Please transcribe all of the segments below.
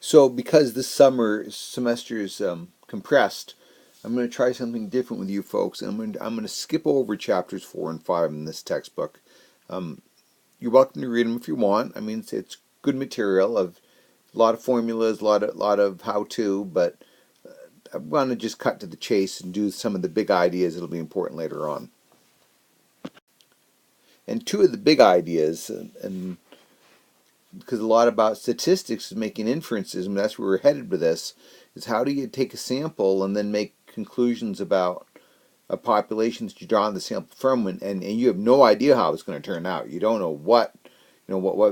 So because this semester is compressed, I'm going to try something different with you folks. I'm going to skip over chapters 4 and 5 in this textbook. Um, you're welcome to read them if you want. I mean, it's good material of a lot of formulas, a lot of how to, but I want to just cut to the chase and do some of the big ideas that'll be important later on. And two of the big ideas, and because a lot about statistics is making inferences, and that's where we're headed with this, is how do you take a sample and then make conclusions about a population that you draw the sample from, and you have no idea how it's going to turn out. You don't know what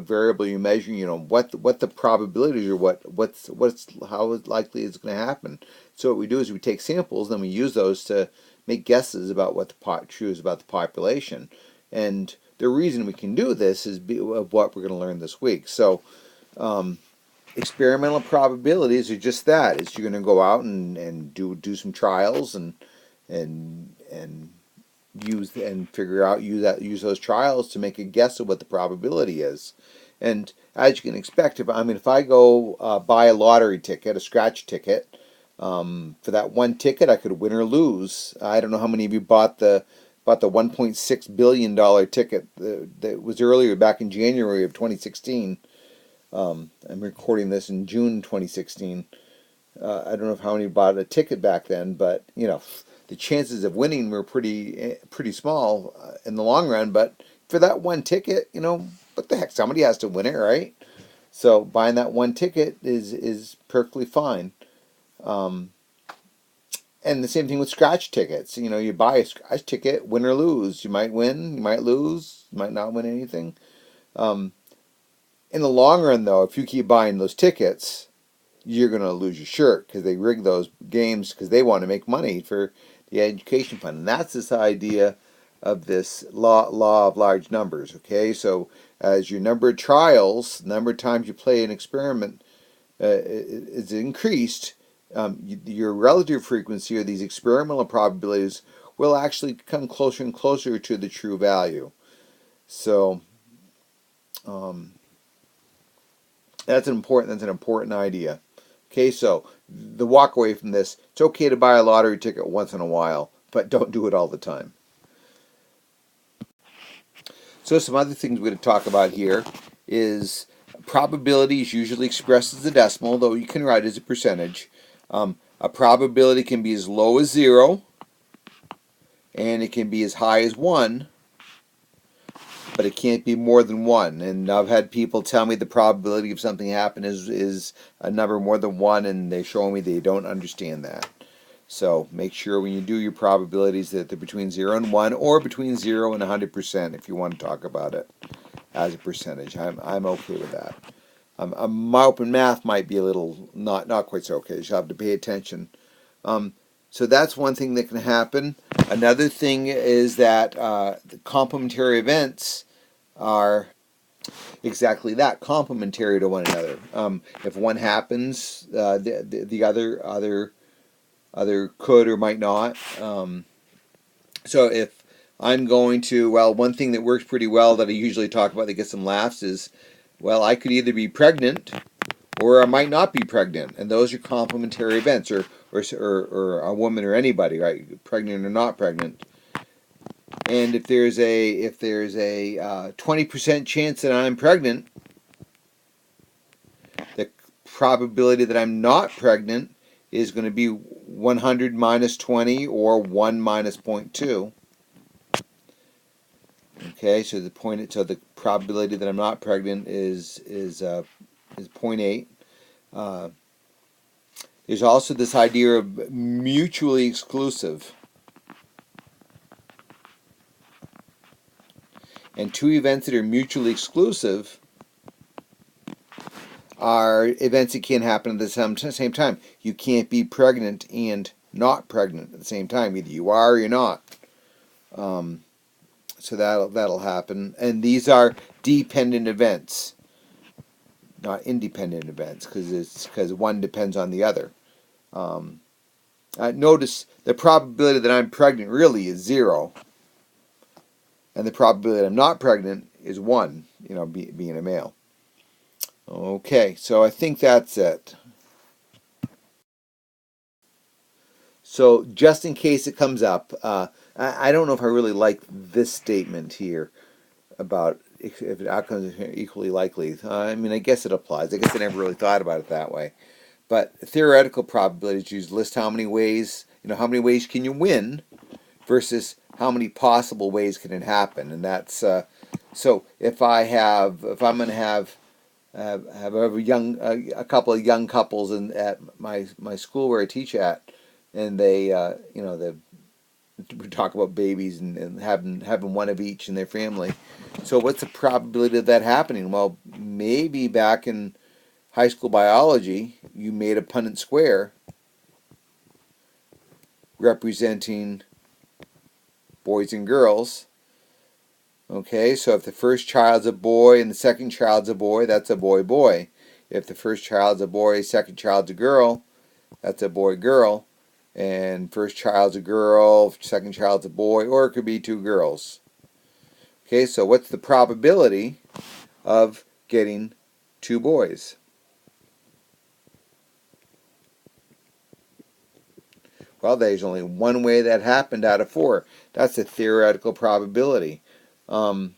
variable you're measuring. You know what the probabilities are. What's how likely it's going to happen. So what we do is we take samples, then we use those to make guesses about what the true is about the population. And the reason we can do this is of what we're going to learn this week. So experimental probabilities are just that. It's you're going to go out and do some trials and use those trials to make a guess of what the probability is. And as you can expect, if I go buy a lottery ticket, a scratch ticket, for that one ticket, I could win or lose. I don't know how many of you bought the $1.6 billion ticket that was earlier back in January of 2016. I'm recording this in June 2016. I don't know how many bought a ticket back then, but the chances of winning were pretty small in the long run. But for that one ticket, what the heck? Somebody has to win it, right? So buying that one ticket is perfectly fine. And the same thing with scratch tickets. You buy a scratch ticket, win or lose. You might win, you might lose, you might not win anything. In the long run, though, if you keep buying those tickets, you're going to lose your shirt because they rig those games because they want to make money for the education fund. And that's this idea of this law of large numbers. Okay, so as your number of trials, number of times you play an experiment is increased, your relative frequency or these experimental probabilities will actually come closer and closer to the true value. So that's an important idea. Okay, so the walk away from this, it's okay to buy a lottery ticket once in a while, but don't do it all the time. So some other things we're going to talk about here is probability is usually expressed as a decimal, though you can write it as a percentage. A probability can be as low as 0, and it can be as high as 1, but it can't be more than 1. And I've had people tell me the probability of something happening is a number more than 1, and they're showing me they don't understand that. So make sure when you do your probabilities that they're between 0 and 1, or between 0 and 100% if you want to talk about it as a percentage. I'm okay with that. My open math might be a little not quite so okay. You'll have to pay attention. So that's one thing that can happen. Another thing is that the complementary events are exactly that, complementary to one another. If one happens, the other could or might not. So if I'm going to, one thing that works pretty well that I usually talk about that gets some laughs is, I could either be pregnant or I might not be pregnant, and those are complementary events, or a woman or anybody, right, pregnant or not pregnant. And if there's a 20% chance that I'm pregnant, the probability that I'm not pregnant is going to be 100 minus 20, or 1 minus 0.2. Okay, so the probability that I'm not pregnant is 0.8. There's also this idea of mutually exclusive. And two events that are mutually exclusive are events that can't happen at the same time. You can't be pregnant and not pregnant at the same time. Either you are or you're not. So that'll happen. And these are dependent events, not independent events, because one depends on the other. Notice the probability that I'm pregnant really is 0, and the probability that I'm not pregnant is 1. Being a male. Okay, so I think that's it. So just in case it comes up, I don't know if I really like this statement here about if outcomes are equally likely. I mean, I guess it applies. I guess I never really thought about it that way. But theoretical probabilities use list how many ways, how many ways can you win versus how many possible ways can it happen. And that's so if I'm going to have a couple of young couples at my school where I teach at, and they we talk about babies and having one of each in their family. So what's the probability of that happening? Well, maybe back in high school biology, you made a Punnett square representing boys and girls. Okay, so if the first child's a boy and the second child's a boy, that's a boy-boy. If the first child's a boy, second child's a girl, that's a boy-girl. And first child's a girl, second child's a boy, or it could be two girls. Okay, so what's the probability of getting two boys? Well, there's only one way that happened out of four. That's a theoretical probability. And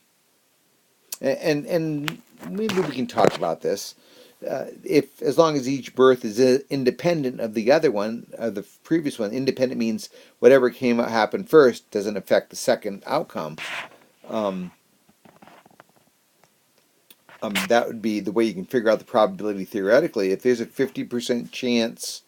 maybe we can talk about this. If as long as each birth is independent of the other one, of the previous one, independent means whatever happened first doesn't affect the second outcome. That would be the way you can figure out the probability theoretically. If there's a 50% chance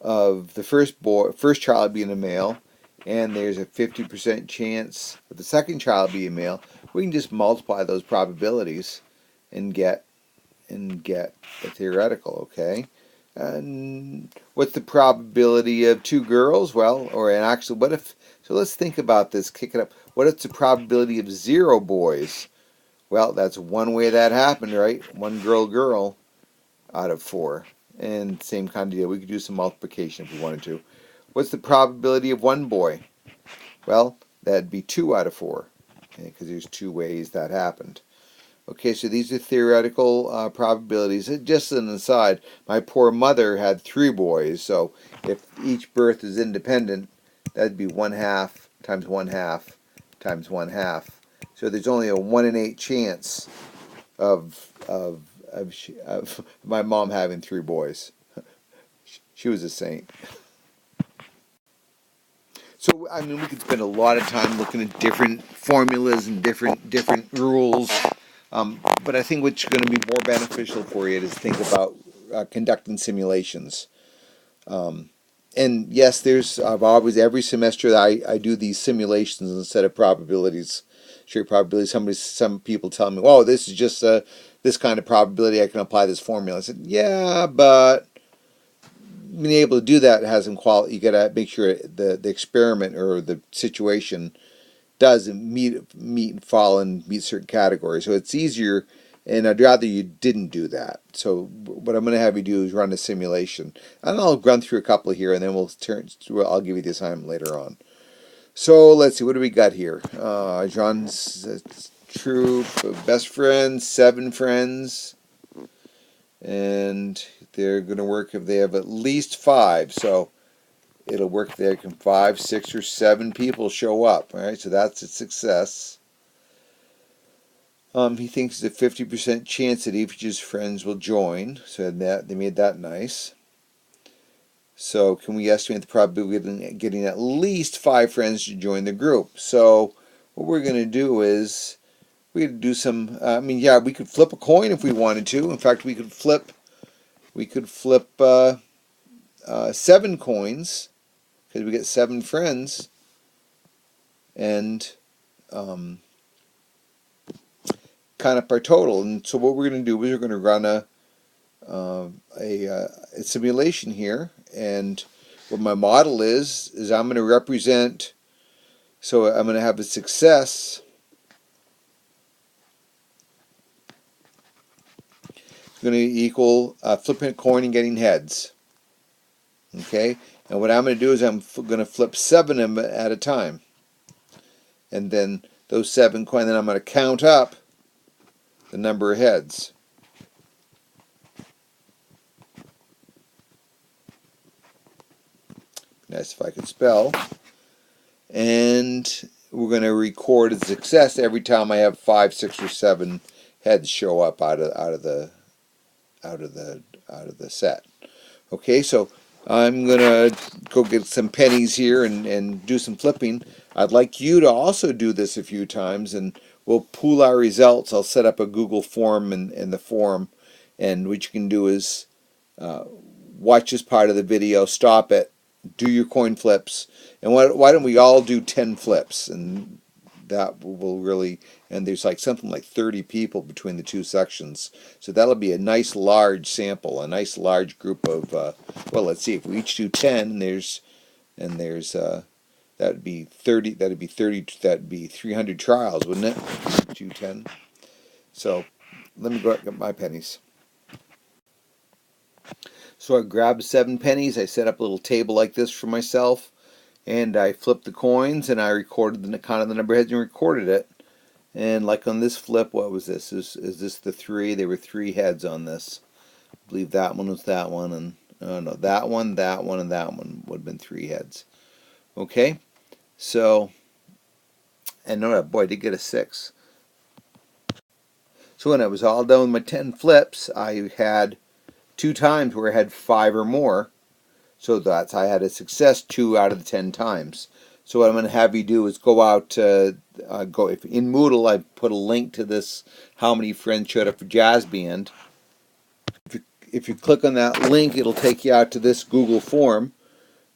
of the first child being a male, and there's a 50% chance of the second child being a male, we can just multiply those probabilities and get the theoretical. Okay, and what's the probability of two girls? Well, actually, what if? So let's think about this. Kick it up. What if the probability of 0 boys? Well, that's one way that happened, right? One girl out of 4. And same kind of deal. We could do some multiplication if we wanted to. What's the probability of 1 boy? Well, that'd be 2 out of 4, because there's 2 ways that happened. Okay, so these are theoretical probabilities. Just an aside, my poor mother had 3 boys, so if each birth is independent, that'd be 1/2 times 1/2 times 1/2. So there's only a 1 in 8 chance of my mom having 3 boys. She was a saint. So I mean, we could spend a lot of time looking at different formulas and different rules, but I think what's going to be more beneficial for you is think about conducting simulations. And yes, I've always every semester I do these simulations instead of probabilities. Sure, probability. Some people tell me, "Oh, this is just this kind of probability. I can apply this formula." I said, "Yeah, but being able to do that has some quality. You got to make sure the experiment or the situation does meet and fall and meet certain categories. So it's easier, and I'd rather you didn't do that. So what I'm going to have you do is run a simulation, and I'll run through a couple here, and then I'll give you the assignment later on. So let's see, what do we got here? John's troop, best friends, 7 friends, and they're going to work if they have at least 5. So it'll work if they can 5, 6, or 7 people show up. All right, so that's a success. He thinks there's a 50% chance that each of his friends will join. So they made that nice. So can we estimate the probability of getting at least 5 friends to join the group? So what we're going to do is we could do some. We could flip a coin if we wanted to. In fact, we could flip 7 coins because we get 7 friends, and count up our total. And so what we're going to do is we're going to run a simulation here, and what my model is I'm going to represent. So I'm going to have a success. It's going to equal flipping a coin and getting heads. Okay, and what I'm going to do is I'm going to flip 7 of them at a time, and then those 7 coins. Then I'm going to count up the number of heads. Nice if I could spell. And we're going to record a success every time I have 5, 6, or 7 heads show up out of the set. Okay, so I'm gonna go get some pennies here and do some flipping. I'd like you to also do this a few times, and we'll pool our results. I'll set up a Google form in the forum, and what you can do is watch this part of the video, stop it, do your coin flips, and why don't we all do 10 flips, and that will really, and there's like something like 30 people between the two sections, so that'll be a nice large sample, a nice large group of well, let's see, if we each do 10, there's that would be 30, that'd be 300 trials, wouldn't it? Do 10. So let me go out and get my pennies. So I grabbed 7 pennies, I set up a little table like this for myself, and I flipped the coins, and I recorded the count of the number of heads and recorded it. And like on this flip, what was this? Is this the 3? There were 3 heads on this. I believe that one was that one, and no, that one, and that one would have been 3 heads. Okay, so, and no, boy, I did get a 6. So when I was all done with my 10 flips, I had 2 times where I had 5 or more. So that's, I had a success 2 out of the 10 times. So what I'm going to have you do is go out to if in Moodle I put a link to this how many friends showed up for jazz band. If you click on that link, it'll take you out to this Google form,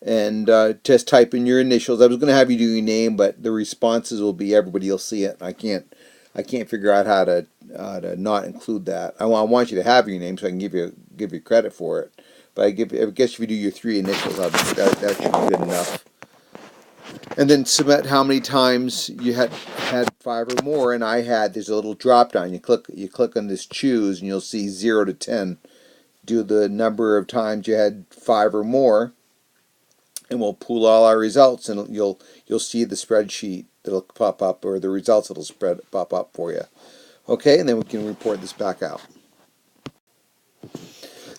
and just type in your initials. I was going to have you do your name, but the responses will be everybody will see it. I can't figure out how to not include that. I want you to have your name so I can give you credit for it. But I guess if you do your 3 initials, that should be good enough. And then submit how many times you had 5 or more. And there's a little drop down. You click on this choose, and you'll see 0 to 10. Do the number of times you had 5 or more, and we'll pool all our results, and you'll see the spreadsheet that'll pop up, or the results that'll pop up for you. Okay, and then we can report this back out.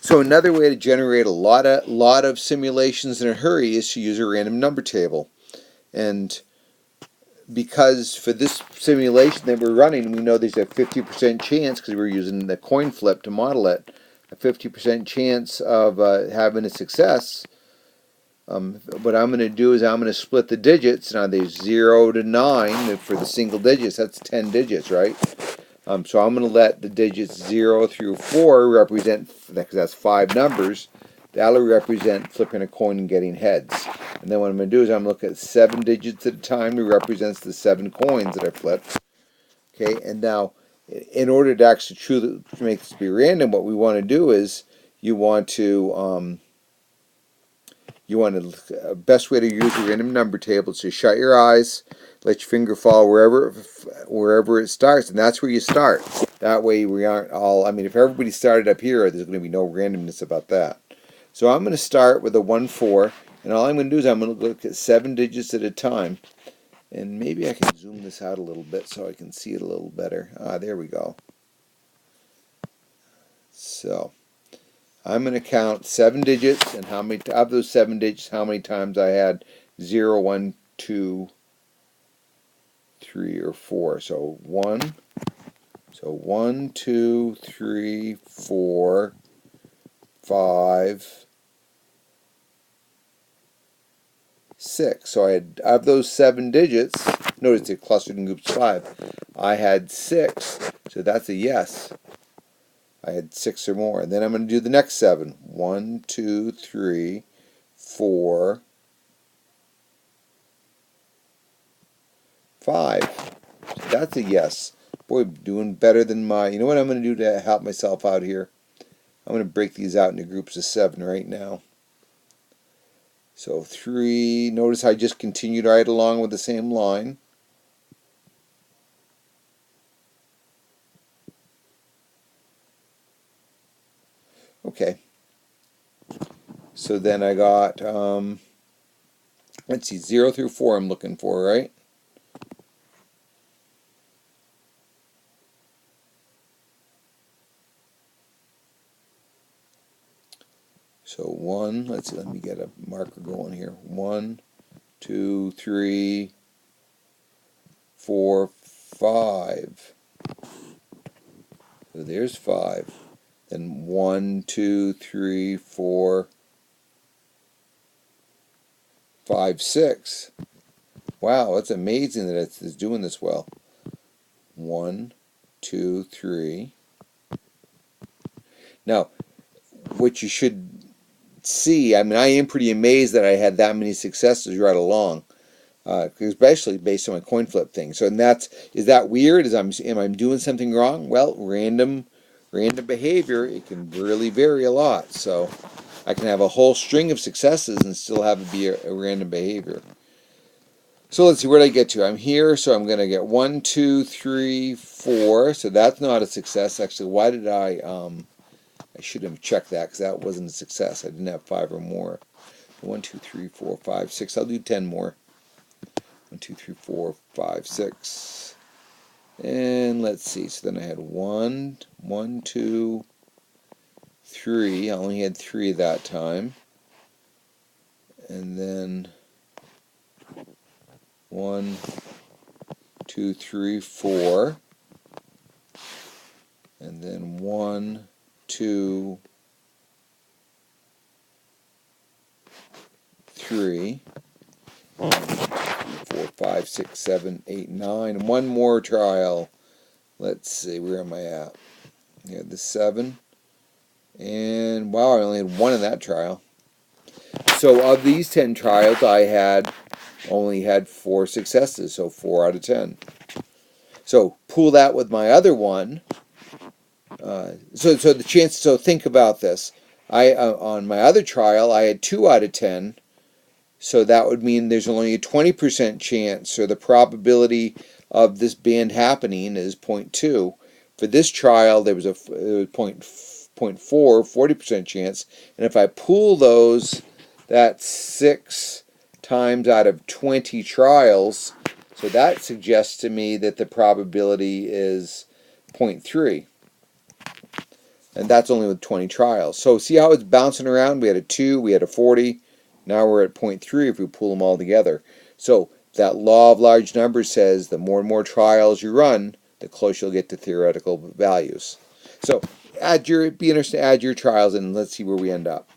So another way to generate a lot of simulations in a hurry is to use a random number table. And because for this simulation that we're running, we know there's a 50% chance, because we're using the coin flip to model it, a 50% chance of having a success. What I'm going to do is I'm going to split the digits. Now there's 0 to 9 for the single digits. That's 10 digits, right? So I'm going to let the digits 0 through 4 represent, because that's 5 numbers. That'll represent flipping a coin and getting heads. And then what I'm going to do is I'm going to look at 7 digits at a time. It represents the 7 coins that I flipped. Okay, and now in order to actually to make this be random, what we want to do is you want to best way to use a random number table is to shut your eyes, let your finger fall wherever it starts, and that's where you start. That way we aren't all, I mean, if everybody started up here, there's going to be no randomness about that. So I'm going to start with a 1, 4, and all I'm going to do is I'm going to look at 7 digits at a time. And maybe I can zoom this out a little bit so I can see it a little better. There we go. So I'm going to count 7 digits, and how many of those 7 digits, how many times I had 0, 1, 2, 3, or 4. So 1, 2, 3, 4, 5, 6. So I had, of those 7 digits, notice they're clustered in groups 5. I had 6, so that's a yes. I had 6 or more. And then I'm going to do the next 7. 1, 2, 3, 4, 5. So that's a yes. Boy, doing better than my... You know what I'm going to do to help myself out here? I'm going to break these out into groups of 7 right now. So 3, notice I just continued right along with the same line. Okay. So then I got, let's see, 0 through 4 I'm looking for, right? So 1, let's see, let me get a marker going here. 1, 2, 3, 4, 5. So there's 5. Then 1, 2, 3, 4, 5, 6. Wow, that's amazing that it's doing this well. 1, 2, 3. Now, what you should see, I mean, I am pretty amazed that I had that many successes right along, especially based on my coin flip thing. So, and is that weird? Am I doing something wrong? Well, random behavior, it can really vary a lot. So, I can have a whole string of successes and still have it be a random behavior. So let's see, where did I get to? I'm here, so I'm going to get 1, 2, 3, 4. So that's not a success. Actually, why did I should have checked that because that wasn't a success. I didn't have 5 or more. 1, 2, 3, 4, 5, 6. I'll do 10 more. 1, 2, 3, 4, 5, 6. And let's see. So then I had 1, 2, 3. I only had 3 that time. And then 1, 2, 3, 4. And then 1, 2, 3, 4, 5, 6, 7, 8, 9. One more trial. Let's see, where am I at? Yeah, the 7. And wow, I only had 1 in that trial. So of these 10 trials, I only had 4 successes, so 4 out of 10. So pool that with my other one. So think about this. On my other trial, I had 2 out of 10. So that would mean there's only a 20% chance, so the probability of this band happening is 0.2. For this trial, there was a 0.4, 40% chance. And if I pool those, that's 6 times out of 20 trials. So that suggests to me that the probability is 0.3. And that's only with 20 trials. So see how it's bouncing around? We had a 2, we had a 40. Now we're at 0.3 if we pull them all together. So that law of large numbers says the more and more trials you run, the closer you'll get to theoretical values. So be interested to add your trials and let's see where we end up.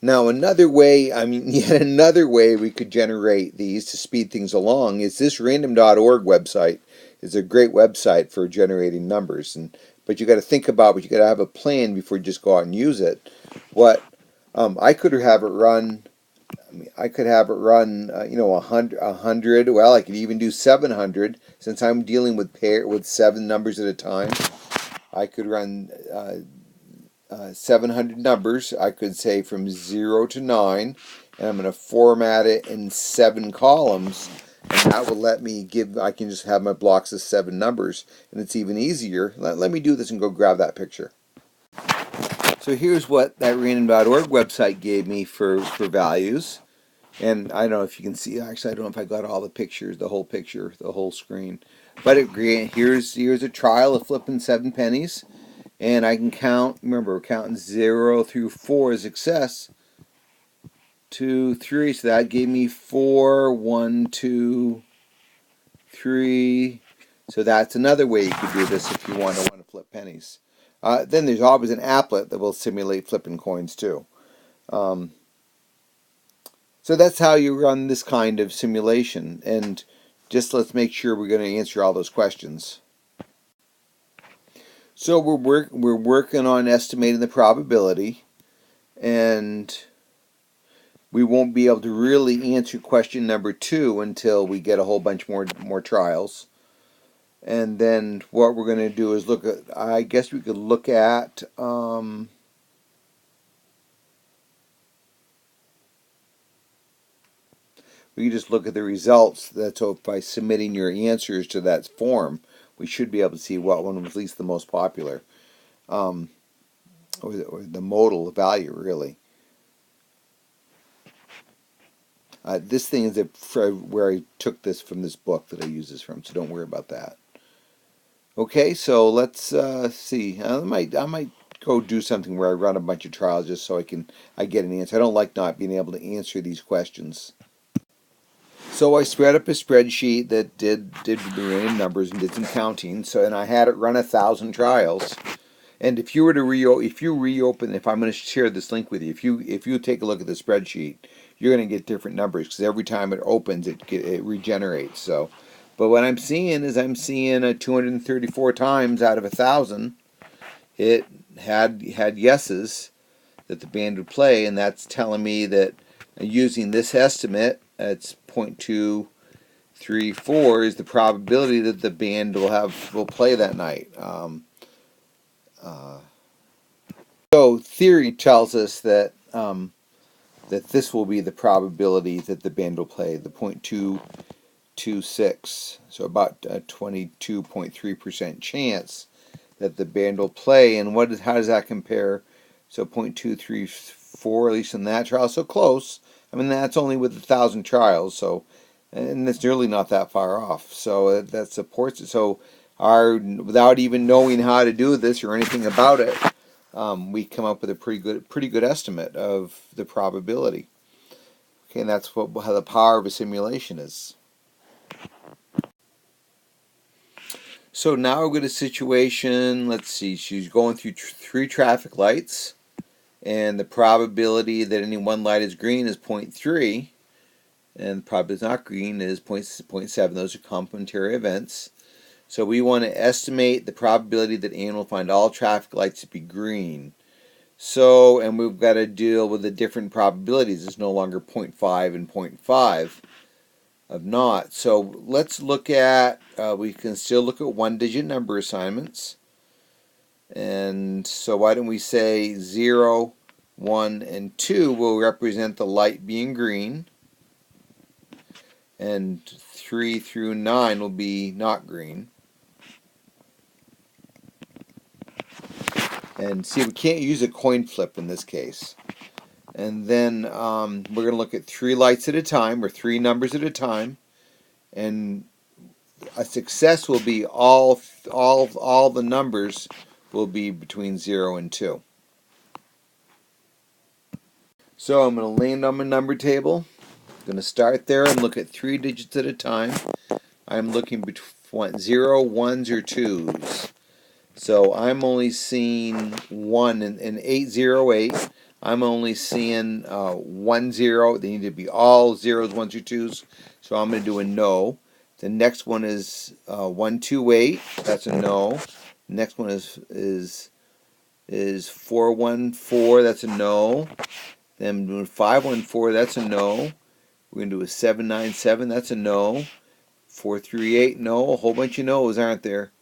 Now another way, yet another way we could generate these to speed things along is this random.org website. Is a great website for generating numbers, but you got to think about, but you got to have a plan before you just go out and use it. I could have it run. I could have it run. 100. Well, I could even do 700 since I'm dealing with 7 numbers at a time. I could run 700 numbers. I could say from 0 to 9, and I'm going to format it in 7 columns, and that will let me I can just have my blocks of 7 numbers, and it's even easier. Let me do this and go grab that picture. So here's what that random.org website gave me for values. And I don't know if you can see, actually I don't know if I got all the pictures, the whole picture, the whole screen. But here's a trial of flipping 7 pennies. And I can count, remember we're counting 0 through 4 as success. 2, 3, so that gave me 4, 1, 2, 3. So that's another way you could do this if you want to flip pennies. Then there's always an applet that will simulate flipping coins too. So that's how you run this kind of simulation. And just let's make sure we're going to answer all those questions. So we're working on estimating the probability, and we won't be able to really answer question number 2 until we get a whole bunch more trials. And then what we're going to do is look at, I guess we could look at we can just look at the results. So by submitting your answers to that form, we should be able to see what one was at least the most popular, or the modal value, really. This thing is where I took this from this book that I use this from, so don't worry about that. Okay, so let's see. I might go do something where I run a bunch of trials just so I get an answer. I don't like not being able to answer these questions. So I spread up a spreadsheet that did random numbers and did some counting. And I had it run 1,000 trials. And if you were to reopen, if I'm going to share this link with you, if you take a look at the spreadsheet, you're going to get different numbers because every time it opens, it regenerates. So, but what I'm seeing is 234 times out of 1,000, it had yeses that the band would play, and that's telling me that using this estimate, it's 0.234 is the probability that the band will play that night. So theory tells us that that this will be the probability that the band will play, the 0.226, so about a 22.3% chance that the band will play. And how does that compare? So 0.234, at least in that trial, so close. I mean, that's only with 1,000 trials, so, and it's nearly not that far off. So that supports it. So without even knowing how to do this or anything about it, we come up with a pretty good estimate of the probability. Okay, and that's how the power of a simulation is. So now we've got a situation. Let's see. She's going through 3 traffic lights, and the probability that any one light is green is 0.3, and the probability it's not green is 0.7. Those are complementary events. So we want to estimate the probability that Anne will find all traffic lights to be green. So, and we've got to deal with the different probabilities. It's no longer 0.5 and 0.5 of not. So let's look at, we can still look at one-digit number assignments. And so why don't we say 0, 1, and 2 will represent the light being green, and 3 through 9 will be not green. And see, we can't use a coin flip in this case. And then we're going to look at 3 lights at a time, or 3 numbers at a time. And a success will be all the numbers will be between 0 and 2. So I'm going to land on my number table. I'm going to start there and look at 3 digits at a time. I'm looking between 0, 1s, or 2s. So I'm only seeing 1 in 808. I'm only seeing 1 0. They need to be all 0s, 1s, or 2s. So I'm going to do a no. The next one is 128. That's a no. The next one is 414. That's a no. Then I'm doing 514. That's a no. We're going to do a 797. That's a no. 438. No. A whole bunch of no's, aren't there?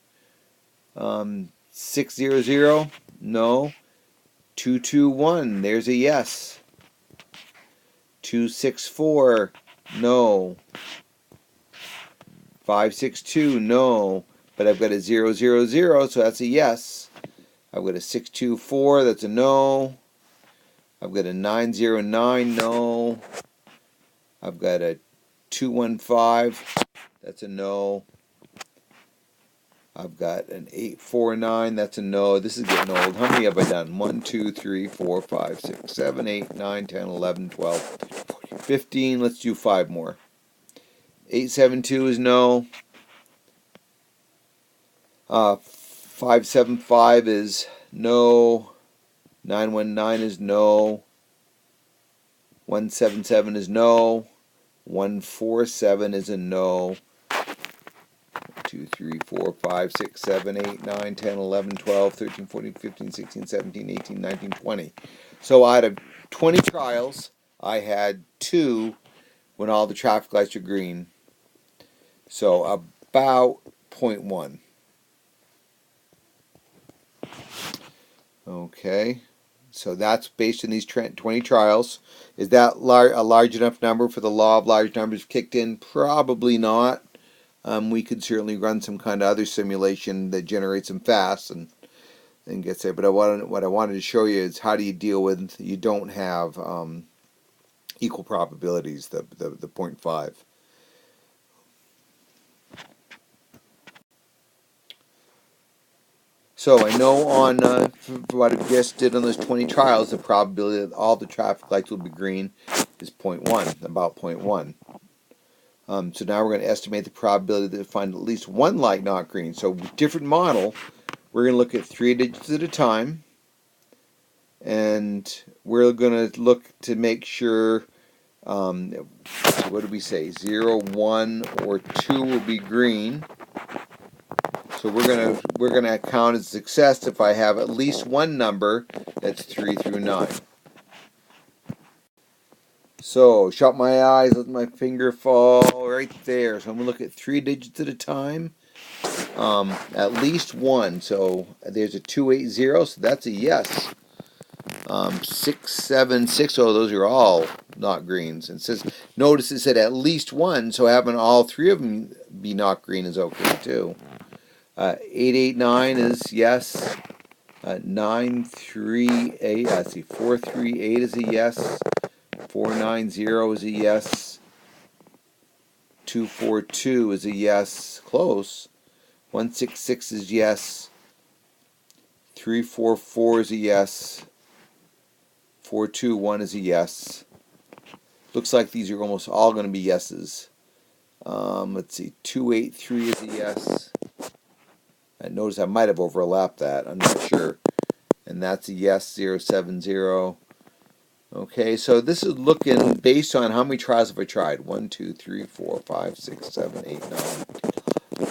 600. No. 221. There's a yes. 264. No. 562, no, but I've got a 000, so that's a yes. I've got a 624, that's a no. I've got a 909, no. I've got a 215, that's a no. I've got an 849, that's a no. This is getting old. How many have I done? 1, 2, 3, 4, 5, 6, 7, 8, 9, 10, 11, 12, 14, 15. Let's do 5 more. 872 is no. 575 is no. 919 is no. 177 is no. 147 is a no. 2, 3, 4, 5, 6, 7, 8, 9, 10, 11, 12, 13, 14, 15, 16, 17, 18, 19, 20. So out of 20 trials, I had 2 when all the traffic lights are green. So about 0.1. Okay, so that's based on these 20 trials. Is that a large enough number for the law of large numbers kicked in? Probably not. We could certainly run some kind of other simulation that generates them fast and gets there. But what I wanted to show you is how do you deal with you don't have equal probabilities, the 0.5. So I know on what I just did on those 20 trials, the probability that all the traffic lights will be green is 0.1, about 0.1. So now we're going to estimate the probability to find at least one light not green. So different model, we're going to look at 3 digits at a time, and we're going to look to make sure, what did we say, 0, 1, or 2 will be green. So we're gonna count as success if I have at least one number that's 3 through 9. So shut my eyes, let my finger fall right there. So I'm gonna look at 3 digits at a time. At least one. So there's a 280, so that's a yes. 676. Oh, those are all not greens. And notice it said at least one, so having all 3 of them be not green is okay too. 889 is yes. 938. Let's see. 438 is a yes. 490 is a yes. 242 is a yes. Close. 166 is yes. 344 is a yes. 421 is a yes. Looks like these are almost all going to be yeses. Let's see. 283 is a yes. I notice I might have overlapped that. I'm not sure. And that's a yes. 070. Okay, so this is looking based on how many trials have I tried. 1, 2, 3, 4, 5, 6, 7, 8, 9.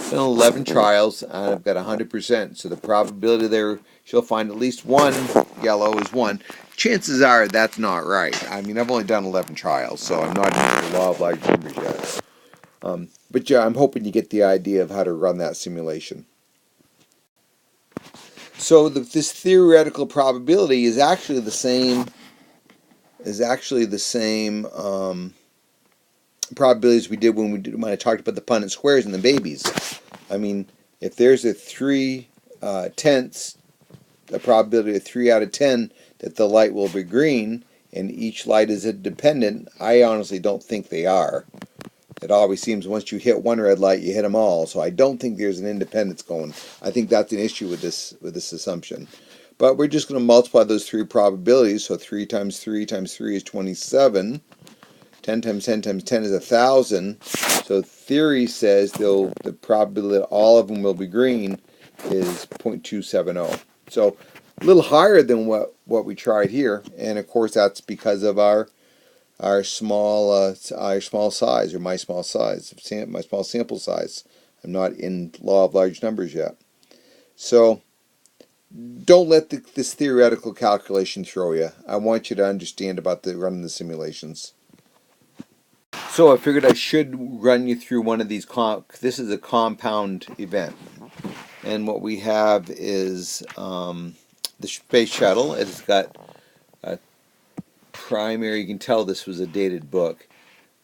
Been 11 trials, and I've got 100%. So the probability there she'll find at least one yellow is 1. Chances are that's not right. I mean, I've only done 11 trials, so I'm not into the law of large numbers yet. But yeah, I'm hoping you get the idea of how to run that simulation. So this theoretical probability is actually the same. Probabilities we did when I talked about the Punnett squares and the babies. I mean, if there's a 3/10, a probability of 3 out of 10 that the light will be green, and each light is independent, I honestly don't think they are. It always seems once you hit one red light, you hit them all. So I don't think there's an independence going. I think that's an issue with this assumption. But we're just going to multiply those 3 probabilities. So 3 times 3 times 3 is 27. 10 times 10 times 10 is 1,000. So theory says the probability that all of them will be green is 0.270. So a little higher than what we tried here. And of course that's because of our small size, or my small size, my small sample size. I'm not in law of large numbers yet. So don't let this theoretical calculation throw you. I want you to understand about running the simulations. So I figured I should run you through one of these. This is a compound event. And what we have is the space shuttle. It's got a primary, you can tell this was a dated book.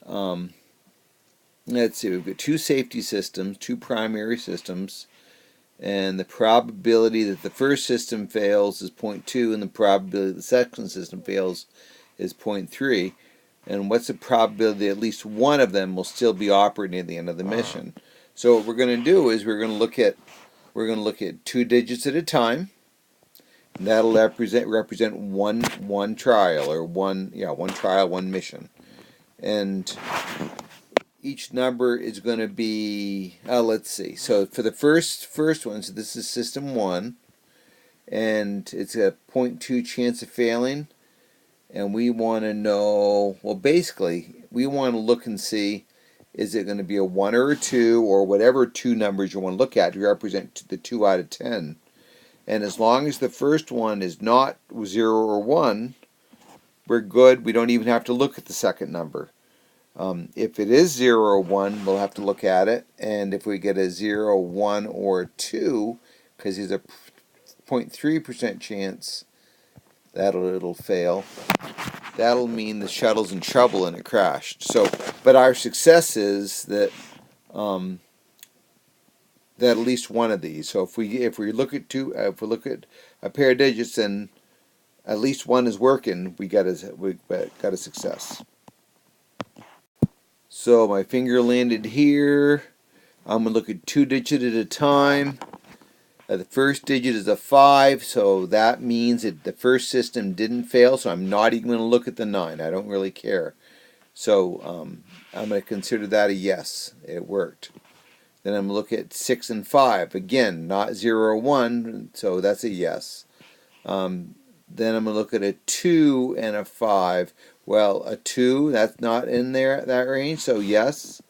Let's see, we've got 2 safety systems, 2 primary systems, and the probability that the first system fails is 0.2, and the probability that the second system fails is 0.3. And what's the probability that at least one of them will still be operating at the end of the mission? So what we're going to do is we're going to look at 2 digits at a time. And that'll represent one trial, or one trial, one mission. And each number is going to be, let's see. So for the first one, so this is system 1, and it's a 0.2 chance of failing. And we want to know, well, basically, we want to look and see, is it going to be a 1 or a 2, or whatever 2 numbers you want to look at to represent the 2 out of 10. And as long as the first one is not 0 or 1, we're good. We don't even have to look at the second number. If it is 0 or 1, we'll have to look at it. And if we get a 0, 1, or 2, because there's a 0.3% chance it'll fail, that'll mean the shuttle's in trouble and it crashed. So, but our success is that that at least one of these. So if we look at a pair of digits and at least one is working, we got a success. So my finger landed here. I'm gonna look at 2 digits at a time. The first digit is a 5, so that means that the first system didn't fail, so I'm not even going to look at the 9. I don't really care. So I'm going to consider that a yes. It worked. Then I'm going to look at 6 and 5. Again, not 0 or 1, so that's a yes. Then I'm going to look at a 2 and a 5. Well, a 2, that's not in there at that range, so yes.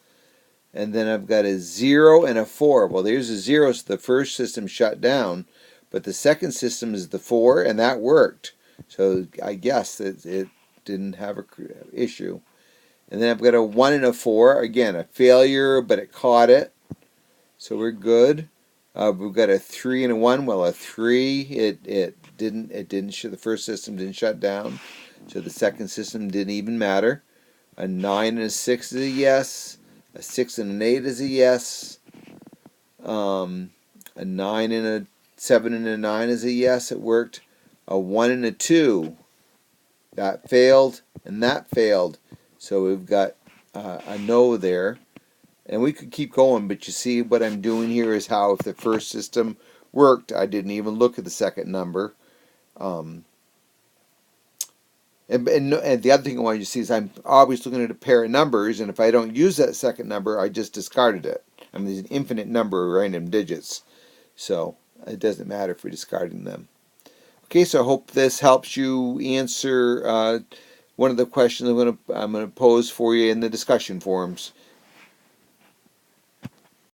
And then I've got a 0 and a 4. Well, there's a 0, so the first system shut down. But the second system is the 4, and that worked. So I guess it didn't have an issue. And then I've got a 1 and a 4. Again, a failure, but it caught it. So we're good. We've got a 3 and a 1. Well, a 3, it didn't the first system didn't shut down. So the second system didn't even matter. A 9 and a 6 is a yes. A 6 and an 8 is a yes. A 9 and a 7 and a 9 is a yes. It worked. A 1 and a 2, that failed, and that failed. So we've got a no there. And we could keep going, but you see what I'm doing here is how if the first system worked, I didn't even look at the second number. And the other thing I want you to see is I'm always looking at a pair of numbers, and if I don't use that second number, I just discarded it. I mean, there's an infinite number of random digits, so it doesn't matter if we're discarding them. Okay, so I hope this helps you answer one of the questions I'm going to pose for you in the discussion forums.